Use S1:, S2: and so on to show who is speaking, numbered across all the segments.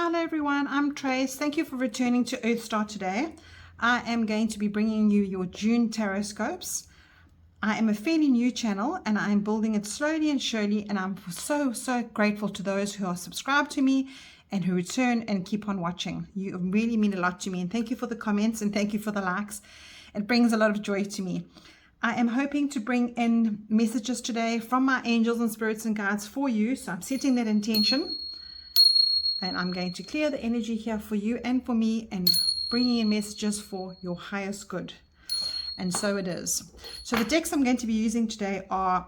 S1: Hello everyone, I'm Trace. Thank you for returning to EarthStar today. I am going to be bringing you your June taroscopes. I am a fairly new channel and I am building it slowly and surely, and I'm so grateful to those who are subscribed to me and who return and keep on watching. You really mean a lot to me, and thank you for the comments and thank you for the likes. It brings a lot of joy to me. I am hoping to bring in messages today from my angels and spirits and guides for you, so I'm setting that intention. And I'm going to clear the energy here for you and for me, and bringing in messages for your highest good. And so it is. So the decks I'm going to be using today are,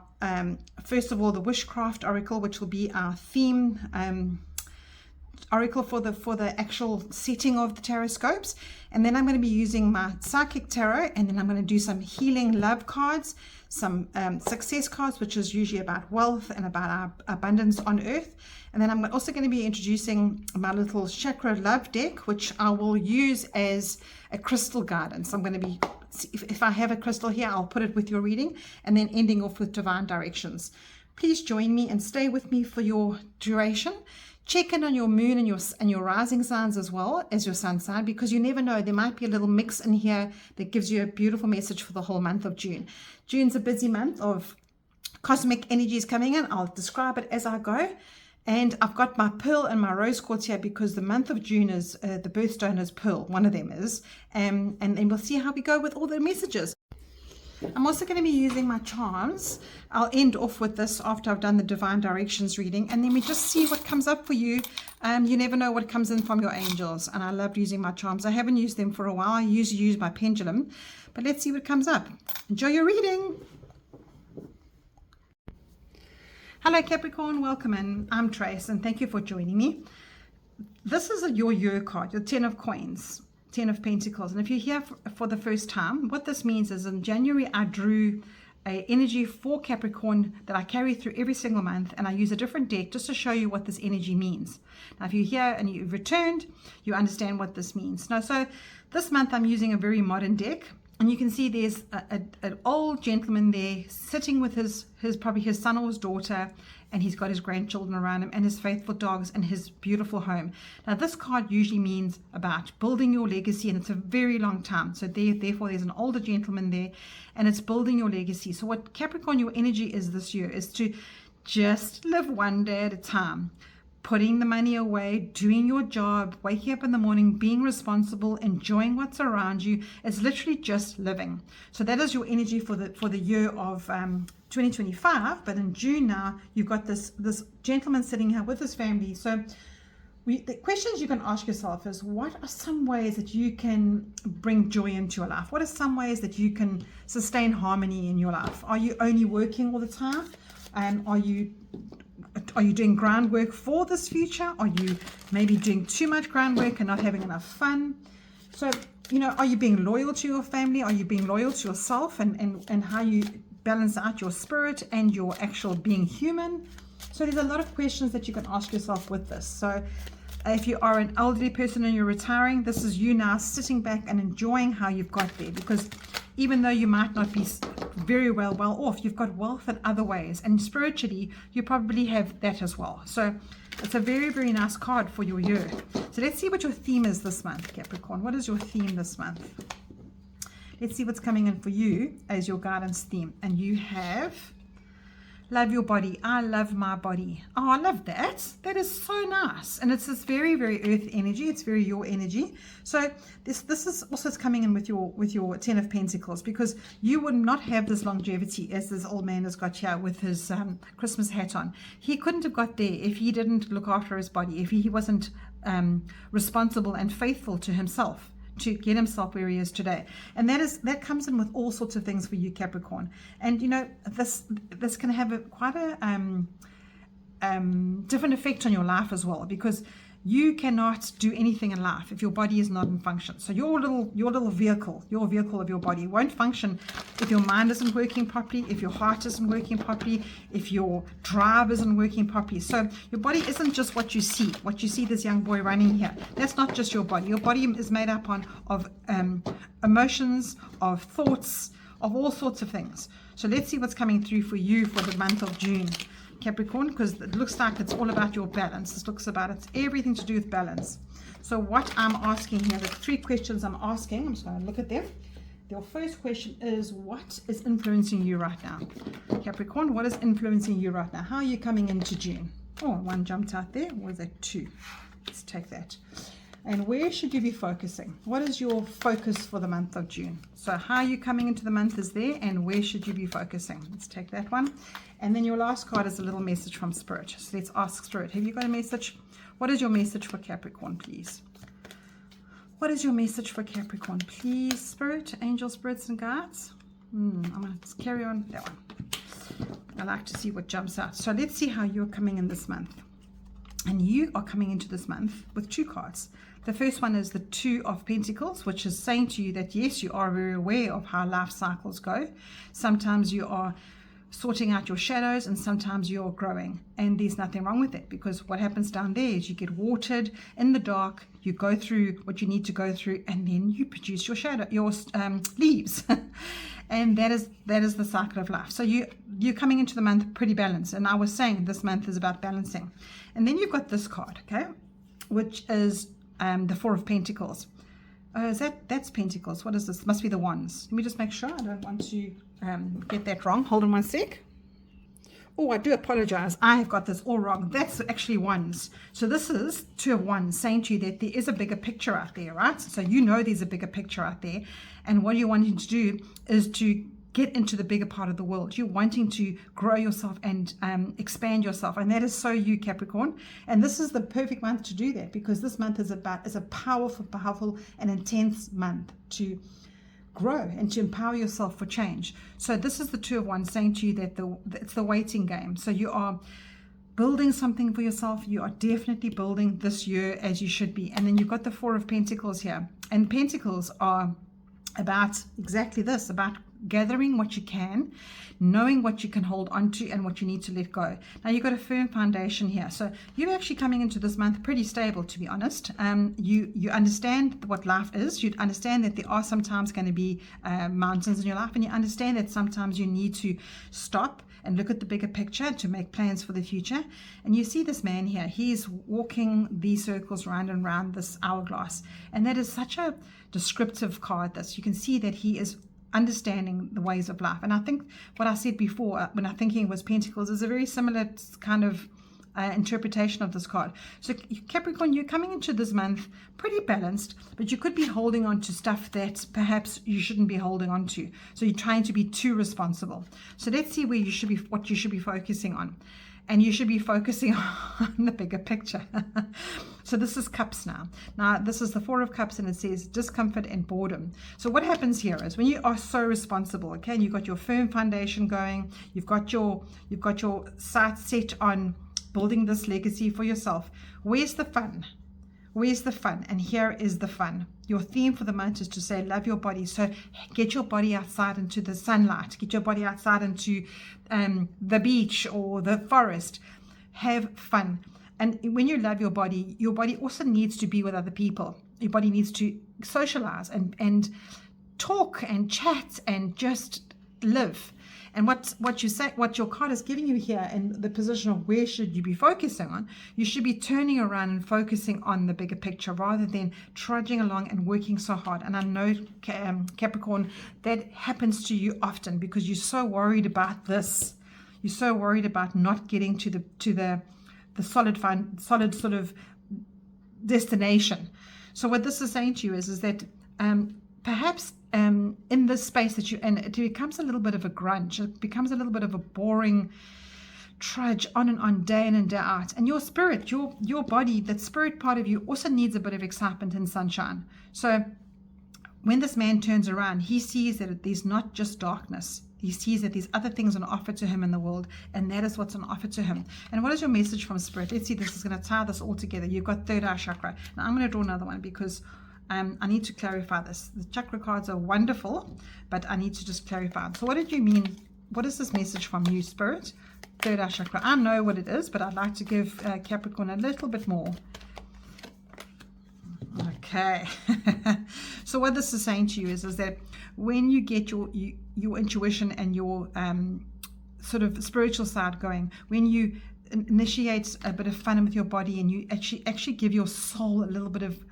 S1: first of all, the Wishcraft Oracle, which will be our theme oracle for the actual setting of the taroscopes. And then I'm going to be using my Psychic Tarot, and then I'm going to do some healing love cards, some success cards, which is usually about wealth and about our abundance on earth. And then I'm also going to be introducing my little chakra love deck, which I will use as a crystal guidance. I'm going to be, if I have a crystal here, I'll put it with your reading, and then ending off with divine directions. Please join me and stay with me for your duration. Check in on your moon and your rising signs as well as your sun sign, because you never know, there might be a little mix in here that gives you a beautiful message for the whole month of June. June's a busy month of cosmic energies coming in. I'll describe it as I go. And I've got my pearl and my rose quartz here because the month of June is the birthstone is pearl, one of them is. And then we'll see how we go with all the messages. I'm also going to be using my charms. I'll end off with this after I've done the divine directions reading, and then we just see what comes up for you. You never know what comes in from your angels, and I love using my charms. I haven't used them for a while. I usually use my pendulum, but let's see what comes up. Enjoy your reading. Hello Capricorn, welcome in. I'm Trace and thank you for joining me. This is your year card, your 10 of coins, 10 of pentacles. And if you're here for the first time, what this means is in January I drew an energy for Capricorn that I carry through every single month, and I use a different deck just to show you what this energy means. Now if you're here and you've returned, you understand what this means. Now so this month I'm using a very modern deck. And you can see there's an old gentleman there sitting with his probably his son or his daughter, and he's got his grandchildren around him and his faithful dogs and his beautiful home. Now this card usually means about building your legacy, and it's a very long time. So therefore there's an older gentleman there, and it's building your legacy. So what Capricorn, your energy is this year is to just live one day at a time. Putting the money away, doing your job, waking up in the morning, being responsible, enjoying what's around you. It's literally just living. So that is your energy for the year of 2025. But in June now, you've got this gentleman sitting here with his family. So the questions you can ask yourself is, what are some ways that you can bring joy into your life? What are some ways that you can sustain harmony in your life? Are you only working all the time? Are you doing groundwork for this future? Are you maybe doing too much groundwork and not having enough fun? So, are you being loyal to your family? Are you being loyal to yourself, and how you balance out your spirit and your actual being human? So there's a lot of questions that you can ask yourself with this. So if you are an elderly person and you're retiring, this is you now sitting back and enjoying how you've got there, because even though you might not be very well off, you've got wealth in other ways, and spiritually you probably have that as well. So it's a very nice card for your year. So let's see what your theme is this month, Capricorn. What is your theme this month? Let's see what's coming in for you as your guidance theme. And you have love your body. I love my body. Oh, I love that. That is so nice. And it's this very earth energy. It's very your energy. So this is also coming in with your 10 of pentacles, because you would not have this longevity as this old man has got here with his Christmas hat on. He couldn't have got there if he didn't look after his body, if he wasn't responsible and faithful to himself to get himself where he is today. And that comes in with all sorts of things for you, Capricorn. And this can have quite a different effect on your life as well, because you cannot do anything in life if your body is not in function. So your little vehicle, your vehicle of your body won't function if your mind isn't working properly, if your heart isn't working properly, if your drive isn't working properly. So your body isn't just what you see. What you see this young boy running here, that's not just your body. Your body is made up of emotions, of thoughts, of all sorts of things. So let's see what's coming through for you for the month of June. Capricorn, because it looks like it's all about your balance. This looks about it's everything to do with balance. So what I'm asking here, the 3 questions I'm asking, I'm just going to look at them. Your first question is, what is influencing you right now? Capricorn, what is influencing you right now? How are you coming into June? Oh, 1 jumped out there. Or was that 2? Let's take that. And where should you be focusing? What is your focus for the month of June? So how are you coming into the month is there, and where should you be focusing? Let's take that one. And then your last card is a little message from Spirit. So let's ask Spirit, have you got a message? What is your message for Capricorn, please? What is your message for Capricorn, please, Spirit, angel spirits and guides? I'm going to carry on that one. I like to see what jumps out. So let's see how you're coming in this month. And you are coming into this month with 2 cards. The first one is the 2 of Pentacles, which is saying to you that yes, you are very aware of how life cycles go. Sometimes you are sorting out your shadows, and sometimes you're growing, and there's nothing wrong with it, because what happens down there is you get watered in the dark, you go through what you need to go through, and then you produce your shadow, your leaves. And that is the cycle of life. So you're coming into the month pretty balanced, and I was saying this month is about balancing. And then you've got this card, okay, which is the 4 of Pentacles. That's Pentacles. What is this? Must be the Wands. Let me just make sure. I don't want to get that wrong. Hold on 1 sec. Oh, I do apologize. I have got this all wrong. That's actually Wands. So this is 2 of Wands, saying to you that there is a bigger picture out there, right? So you know there's a bigger picture out there. And what you're wanting to do is to get into the bigger part of the world. You're wanting to grow yourself and expand yourself. And that is so you, Capricorn. And this is the perfect month to do that, because this month is a powerful and intense month to grow and to empower yourself for change. So this is the 2 of Wands, saying to you that it's the waiting game. So you are building something for yourself. You are definitely building this year as you should be. And then you've got the 4 of Pentacles here. And Pentacles are about exactly this, about gathering what you can, knowing what you can hold on to and what you need to let go. Now you've got a firm foundation here. So you're actually coming into this month pretty stable, to be honest. You understand what life is. You understand that there are sometimes going to be mountains in your life, and you understand that sometimes you need to stop and look at the bigger picture to make plans for the future. And you see this man here, he's walking these circles round and round this hourglass. And that is such a descriptive card, this. You can see that he is understanding the ways of life. And I think what I said before when I'm thinking it was Pentacles is a very similar kind of interpretation of this card. So Capricorn, you're coming into this month pretty balanced, but you could be holding on to stuff that perhaps you shouldn't be holding on to. So you're trying to be too responsible. So let's see where you should be, what you should be focusing on. And you should be focusing on the bigger picture. So this is Cups now. Now this is the 4 of Cups, and it says discomfort and boredom. So what happens here is when you are so responsible, okay, and you've got your firm foundation going, you've got your sights set on building this legacy for yourself. Where's the fun? Where's the fun? And here is the fun. Your theme for the month is to say, love your body. So get your body outside into the sunlight. Get your body outside into the beach or the forest. Have fun. And when you love your body also needs to be with other people. Your body needs to socialize and talk and chat and just live. And what your card is giving you here in the position of where should you be focusing on, you should be turning around and focusing on the bigger picture rather than trudging along and working so hard. And I know, Capricorn, that happens to you often because you're so worried about this. You're so worried about not getting to the solid sort of destination. So what this is saying to you is that perhaps in this space that you're in, it becomes a little bit of a grunge. It becomes a little bit of a boring trudge on and on, day in and day out. And your spirit, your body, that spirit part of you also needs a bit of excitement and sunshine. So when this man turns around, he sees that there's not just darkness. He sees that there's other things on offer to him in the world, and that is what's on offer to him. And what is your message from Spirit? Let's see, this is going to tie this all together. You've got third eye chakra. Now I'm going to draw another one because I need to clarify this. The chakra cards are wonderful, but I need to just clarify. So what did you mean? What is this message from you, Spirit? Third eye chakra. I know what it is, but I'd like to give Capricorn a little bit more. Okay. So what this is saying to you is that when you get your intuition and your sort of spiritual side going, when you initiate a bit of fun with your body and you actually give your soul a little bit of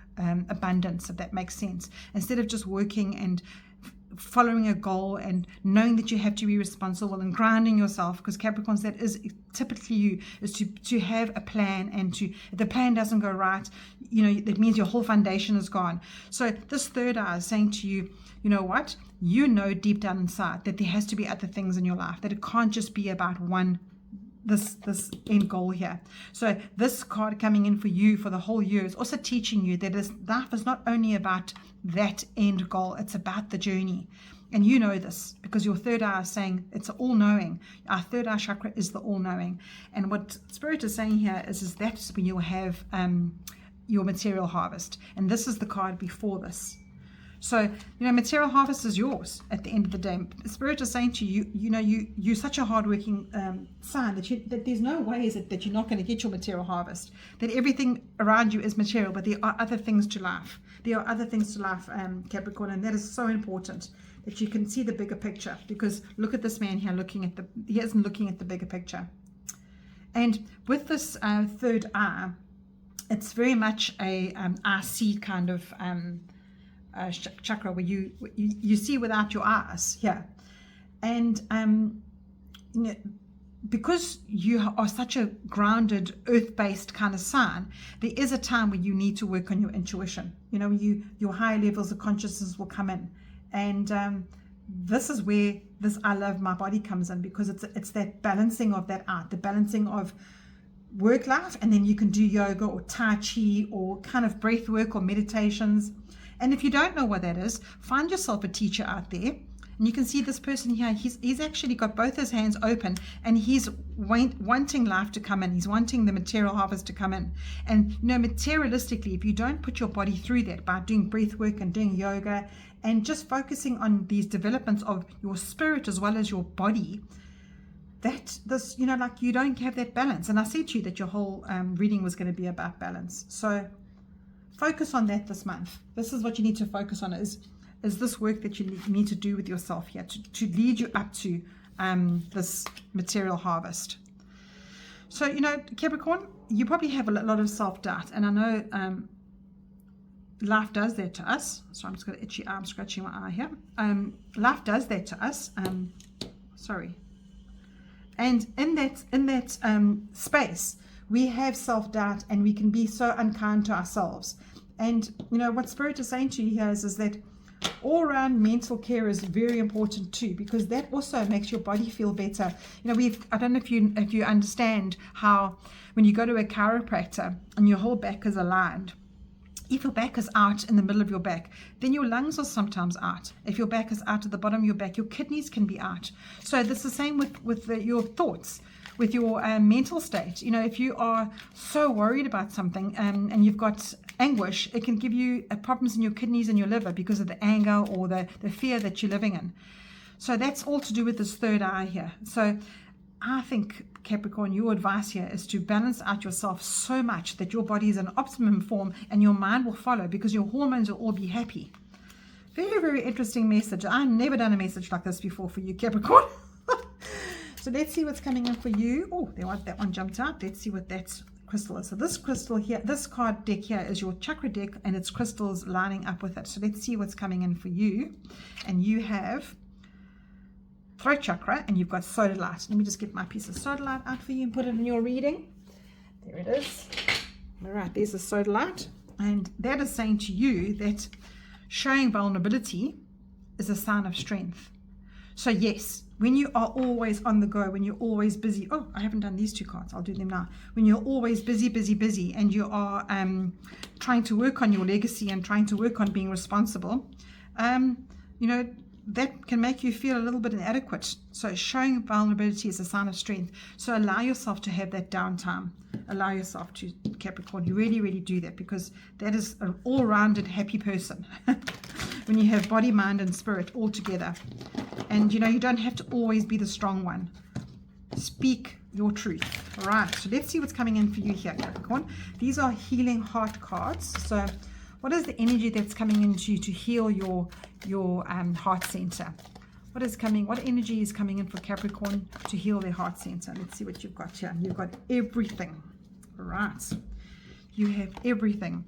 S1: abundance, if that makes sense, instead of just working and following a goal and knowing that you have to be responsible and grounding yourself, because Capricorns, that is typically you, is to have a plan, and if the plan doesn't go right, that means your whole foundation is gone. So this third eye is saying to you, you know what, deep down inside that there has to be other things in your life, that it can't just be about this end goal here. So this card coming in for you for the whole year is also teaching you that life is not only about that end goal, it's about the journey. And you know this because your third eye is saying it's all-knowing. Our third eye chakra is the all-knowing. And what Spirit is saying here is that's when you'll have your material harvest. And this is the card before this. So, material harvest is yours at the end of the day. Spirit is saying to you, you're such a hardworking sign that there's no way that you're not going to get your material harvest. That everything around you is material, but there are other things to life. There are other things to life, Capricorn, and that is so important that you can see the bigger picture. Because look at this man here he isn't looking at the bigger picture. And with this third eye, it's very much a RC kind of chakra, where you see without your eyes here. And because you are such a grounded earth-based kind of sign, there is a time where you need to work on your intuition. Your higher levels of consciousness will come in, and this is where this I love my body comes in, because it's that balancing of that art, the balancing of work life, and then you can do yoga or tai chi or kind of breath work or meditations. And if you don't know what that is, find yourself a teacher out there. And you can see this person here, he's actually got both his hands open, and he's wanting life to come in. He's wanting the material harvest to come in. And materialistically, if you don't put your body through that by doing breath work and doing yoga and just focusing on these developments of your spirit as well as your body, you don't have that balance. And I said to you that your whole reading was going to be about balance. So focus on that this month. This is what you need to focus on, is this work that you need to do with yourself here to lead you up to this material harvest. So, Capricorn, you probably have a lot of self-doubt, and I know life does that to us. So I'm just got an itchy arm scratching my eye here. Life does that to us. And in that space, we have self-doubt, and we can be so unkind to ourselves. And what Spirit is saying to you here is that all-round mental care is very important too, because that also makes your body feel better. I don't know if you understand how when you go to a chiropractor and your whole back is aligned, if your back is out in the middle of your back, then your lungs are sometimes out. If your back is out at the bottom of your back, your kidneys can be out. So this is the same with your thoughts, with your mental state. If you are so worried about something and you've got anguish, it can give you problems in your kidneys and your liver because of the anger or the fear that you're living in. So that's all to do with this third eye here. So I think, Capricorn, your advice here is to balance out yourself so much that your body is in optimum form and your mind will follow, because your hormones will all be happy. Very, very interesting message. I've never done a message like this before for you, Capricorn. So let's see what's coming in for you. Oh, that one jumped out. Let's see what that crystal is. So this crystal here, this card deck here is your chakra deck, and its crystals lining up with it. So let's see what's coming in for you. And you have throat chakra, and you've got solar light. Let me just get my piece of solar light out for you and put it in your reading. There it is. All right, there's the solar light. And that is saying to you that showing vulnerability is a sign of strength. So yes, when you are always on the go, when you're always busy, oh, I haven't done these two cards, I'll do them now. When you're always busy, and you are trying to work on your legacy and trying to work on being responsible, that can make you feel a little bit inadequate. So showing vulnerability is a sign of strength. So allow yourself to have that downtime. Allow yourself to, Capricorn. You really, really do that, because that is an all-rounded happy person. When you have body, mind, and spirit all together. And, you don't have to always be the strong one. Speak your truth. All right, so let's see what's coming in for you here, Capricorn. These are healing heart cards. So what is the energy that's coming into you to heal your heart center? What is coming? What energy is coming in for Capricorn to heal their heart center? Let's see what you've got here. You've got everything. Right. You have everything.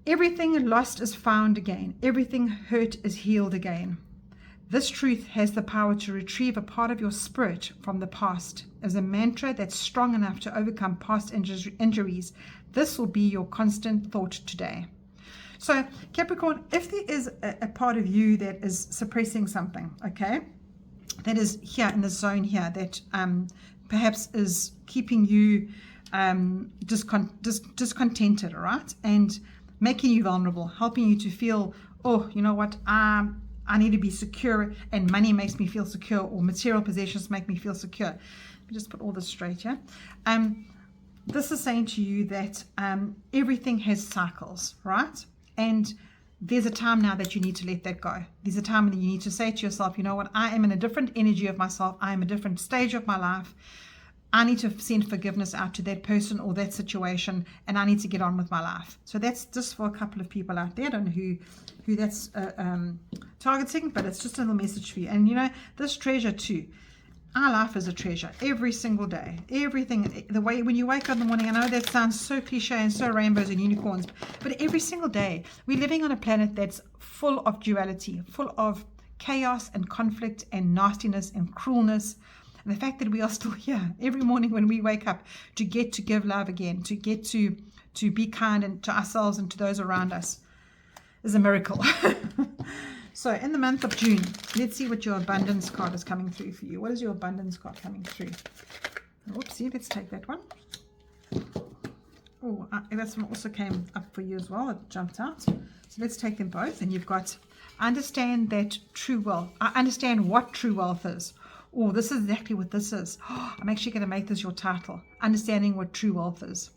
S1: Everything lost is found again. Everything hurt is healed again. This truth has the power to retrieve a part of your spirit from the past. As a mantra that's strong enough to overcome past injuries, this will be your constant thought today. So, Capricorn, if there is a part of you that is suppressing something, okay, that is here in the zone here, that perhaps is keeping you discontented, all right, and making you vulnerable, helping you to feel, oh, you know what, I need to be secure, and money makes me feel secure, or material possessions make me feel secure. Let me just put all this straight here. This is saying to you that everything has cycles, right? And there's a time now that you need to let that go. There's a time that you need to say to yourself, you know what, I am in a different energy of myself. I am a different stage of my life. I need to send forgiveness out to that person or that situation, and I need to get on with my life. So that's just for a couple of people out there. I don't know who that's targeting, but it's just a little message for you. And you know, this treasure too. Our life is a treasure every single day. Everything, the way when you wake up in the morning, I know that sounds so cliche and so rainbows and unicorns, but every single day we're living on a planet that's full of duality, full of chaos and conflict and nastiness and cruelness. And the fact that we are still here every morning when we wake up to get to give love again, to get to be kind and to ourselves and to those around us is a miracle. So in the month of June, let's see what your abundance card is coming through for you. What is your abundance card coming through? Whoopsie, let's take that one. Oh, that one also came up for you as well. It jumped out. So let's take them both. And you've got, understand that true wealth. I understand what true wealth is. Oh, this is exactly what this is. Oh, I'm actually going to make this your title. Understanding what true wealth is.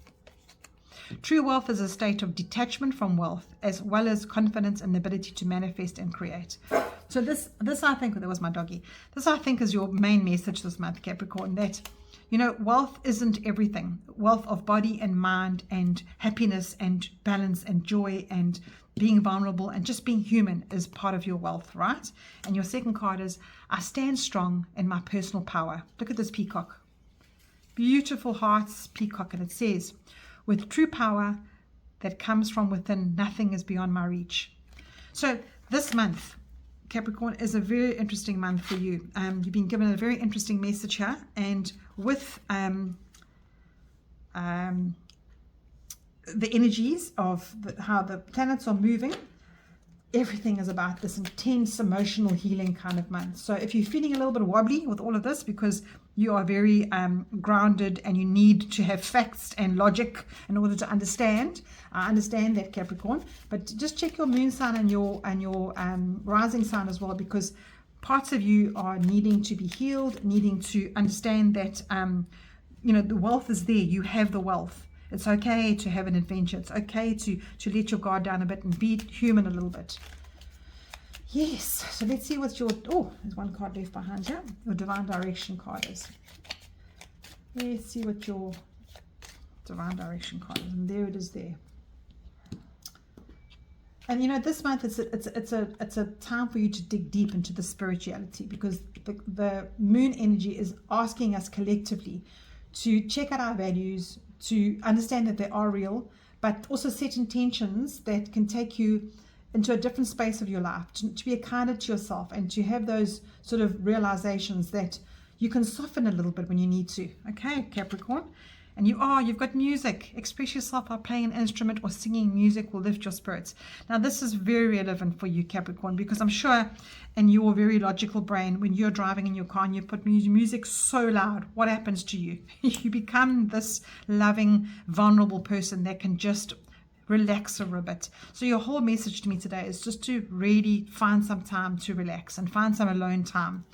S1: True wealth is a state of detachment from wealth, as well as confidence and the ability to manifest and create. So this I think, that was my doggy. This I think is your main message this month, Capricorn, that, you know, wealth isn't everything. Wealth of body and mind and happiness and balance and joy and being vulnerable and just being human is part of your wealth, right? And your second card is, I stand strong in my personal power. Look at this peacock. Beautiful hearts peacock, and it says, with true power that comes from within, nothing is beyond my reach. So this month, Capricorn, is a very interesting month for you. You've been given a very interesting message here, and with the energies of how the planets are moving, everything is about this intense emotional healing kind of month. So if you're feeling a little bit wobbly with all of this because you are very grounded and you need to have facts and logic in order to understand, I understand that, Capricorn, but just check your moon sign and your rising sign as well, because parts of you are needing to be healed, needing to understand that you know, the wealth is there. You have the wealth. It's okay to have an adventure. It's okay to let your guard down a bit and be human a little bit. Yes. So let's see what your, oh, there's one card left behind you. Your divine direction card is. Let's see what your divine direction card is. And there it is there. And you know, this month it's a time for you to dig deep into the spirituality, because the moon energy is asking us collectively to check out our values, to understand that they are real, but also set intentions that can take you into a different space of your life, to be kinder to yourself and to have those sort of realizations that you can soften a little bit when you need to. Okay, Capricorn? And you've got music. Express yourself by playing an instrument or singing. Music will lift your spirits. Now, this is very relevant for you, Capricorn, because I'm sure in your very logical brain, when you're driving in your car and you put music so loud, what happens to you? You become this loving, vulnerable person that can just relax for a bit. So your whole message to me today is just to really find some time to relax and find some alone time,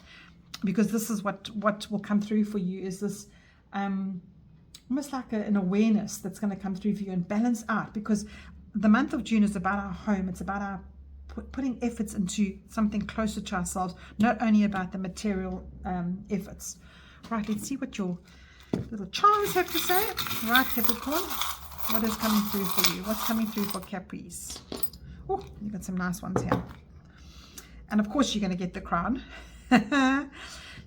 S1: because this is what will come through for you, is this almost like an awareness that's going to come through for you and balance out, because the month of June is about our home. It's about our putting efforts into something closer to ourselves, not only about the material efforts. Right, let's see what your little charms have to say. Right, Capricorn, what is coming through for you? What's coming through for Capris? Oh, you got some nice ones here. And of course, you're going to get the crown.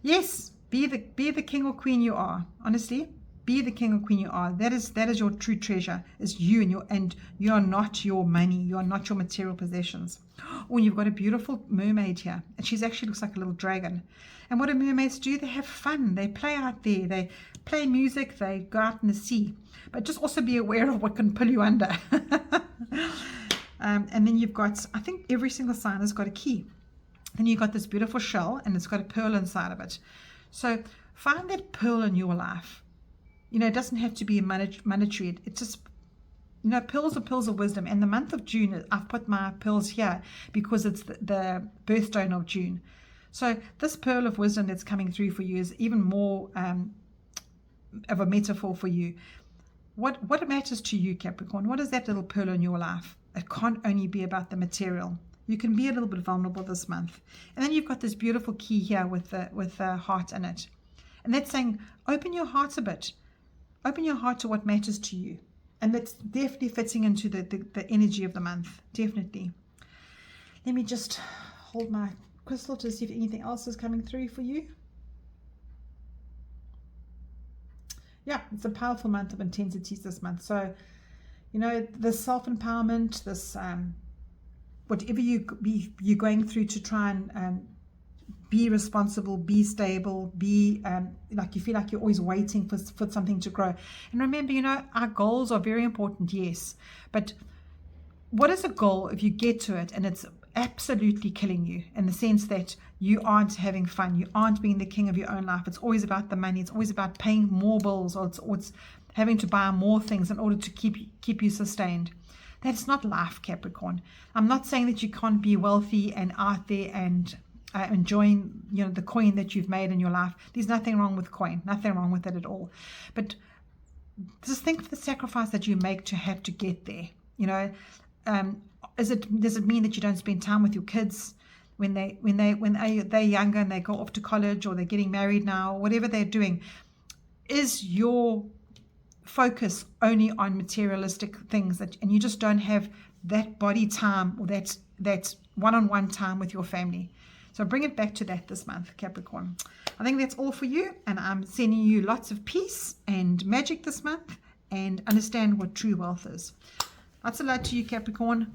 S1: Yes, be the king or queen you are. Honestly, be the king or queen you are. That is your true treasure. Is you, and you are not your money. You are not your material possessions. Oh, you've got a beautiful mermaid here, and she's actually looks like a little dragon. And what do mermaids do? They have fun. They play out there. They play music. They go out in the sea. But just also be aware of what can pull you under. And then you've got, I think every single sign has got a key. Then you've got this beautiful shell, and it's got a pearl inside of it. So find that pearl in your life. It doesn't have to be a monetary. It's just, pearls are pearls of wisdom. And the month of June, I've put my pearls here because it's the birthstone of June. So this pearl of wisdom that's coming through for you is even more of a metaphor for you. What matters to you, Capricorn? What is that little pearl in your life? It can't only be about the material. You can be a little bit vulnerable this month. And then you've got this beautiful key here with the heart in it. And that's saying, open your heart a bit. Open your heart to what matters to you. And that's definitely fitting into the energy of the month. Definitely. Let me just hold my crystal to see if anything else is coming through for you. Yeah, it's a powerful month of intensities this month. So, the self-empowerment, this whatever you're going through to try and be responsible, be stable, be like you feel like you're always waiting for something to grow. And remember, our goals are very important, yes. But what is a goal if you get to it and it's absolutely killing you, in the sense that you aren't having fun, you aren't being the king of your own life? It's always about the money, it's always about paying more bills, or it's having to buy more things in order to keep you sustained. That's not life, Capricorn. I'm not saying that you can't be wealthy and out there and enjoying the coin that you've made in your life. There's nothing wrong with coin, nothing wrong with it at all. But just think of the sacrifice that you make to have to get there. Does it mean that you don't spend time with your kids when they're younger and they go off to college, or they're getting married now, or whatever they're doing? Is your focus only on materialistic things, and you just don't have that body time, or that one-on-one time with your family? So bring it back to that this month, Capricorn. I think that's all for you, and I'm sending you lots of peace and magic this month, and understand what true wealth is. Lots of love to you, Capricorn.